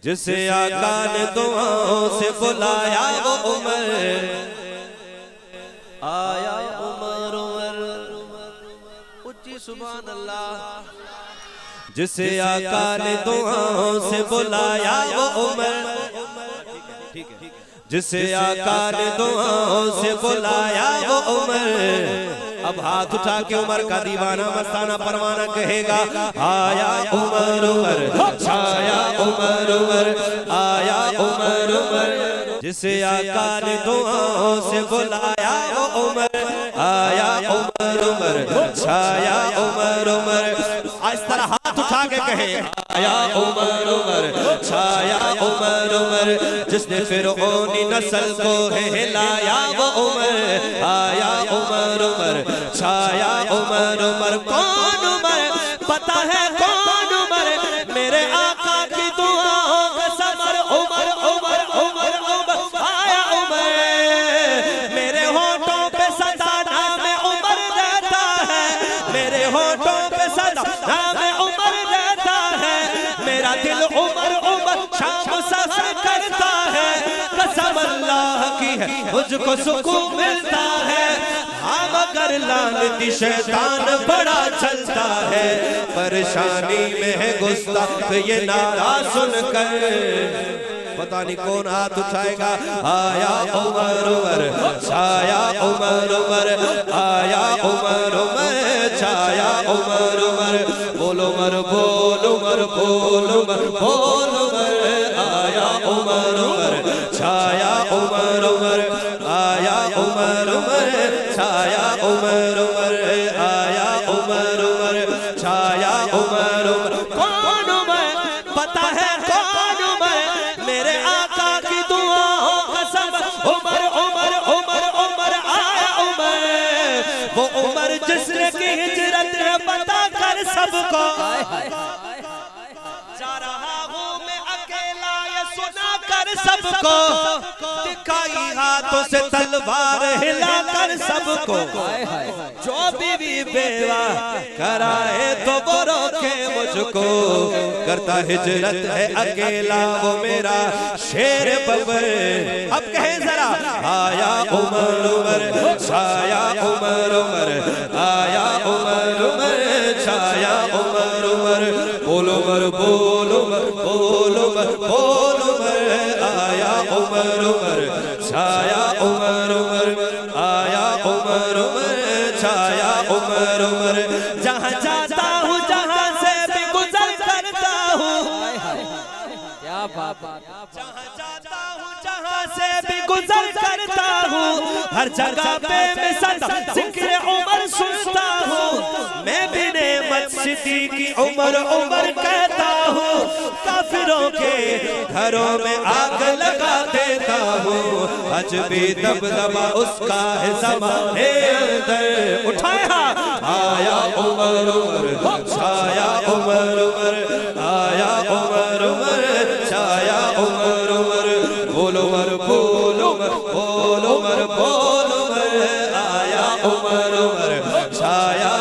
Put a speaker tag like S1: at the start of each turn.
S1: जिसे आका ने दुआओं से बुलाया वो उमर आया। उमर उमर उच्ची सुभान अल्लाह। जिसे आका ने दुआओं से बुलाया वो उमर, जिसे आका ने दुआओं से बुलाया वो उमर। अब हाथ उठा के उमर का दीवाना मस्ताना परवाना कहेगा आया उमर उमर, छाया उमर उमर, आया उमर उमर। जिसे आका ने दुआओं से बुलाया वो उमर आया। उमर उमर, छाया उमर उमर। इस तरह हाथ उठा के कहे आया उमर उमर, छाया उमर उमर। जिसने फिरौनी नस्ल को हिलाया वो उमर आया। उमर उमर, छाया उमर उमर। कौन उमर? पता है कौन उमर? मेरे आका की दुआओं का समर। उमर उमर उमर उमर, आया उमर। मेरे होठों पे सदा नाम उमर रहता है, मेरे होठों पे सदा नाम उमर रहता है। मेरा दिल उमर उमर शाम सफर करता है। कसम अल्लाह की है मुझको सुकून मिलता है। हाँ मगर लानती शैतान बड़ा चलता है, परेशानी में है गुस्ताख ये नारा सुनकर। पता नहीं कौन हाथ उठाएगा आया उमर उमर, छाया उमर उमर, आया उमर उमर, छाया उमर उमर। बोलो उमर, बोलो उमर, बोलो उमर, बोलो उमर, आया उमर उमर, छाया उमर उमर, आया उमर उमर, छाया उमर उमर, आया उमर उमर, छाया उमर उमर। कौन उमर? पता है कौन उमर? मेरे आका की दुआओं का सबब उमर उमर उमर उमर, आया उमर। वो उमर जिसने की हिजरत है बता कर सबको। जा रहा हूँ मैं अकेला ये सुना कर सबको, दिखाई हाथों से तलवार हिला कर सबको। जो बीवी बेवा कराए तो वो रोके मुझको, करता हिजरत है अकेला वो मेरा शेर बबर। अब कहे जरा आया उमर उमर, छाया उमर उमर, आया उमर उमर, छाया उमर उमर। बोलो उमर, बोलो उमर, बोलो उमर, बोलो उमर, आया उमर उमर, छाया उमर उमर, आया उमर उमर, छाया उमर उमर। जहाँ जाता हूँ जहाँ से भी गुजर करता हूँ, क्या बात। जहाँ जाता हूँ जहाँ से भी गुजर करता हूँ, हर जगह पे मैं सदा जिक्र उमर सुनता हूँ। मैं भी नेमत सिद्दीकी उमर उमर कहता हूँ। काफिरों के घरों में आग लगा देता हूँ, आज भी दबदबा उसका है ज़माने अंदर। उठाए हाथ आया उमर उमर, छाया उमर उमर, आया उमर उमर, छाया उमर उमर। बोलो उमर, बोलो उमर, बोलो उमर, बोलो उमर, आया उमर उमर, छाया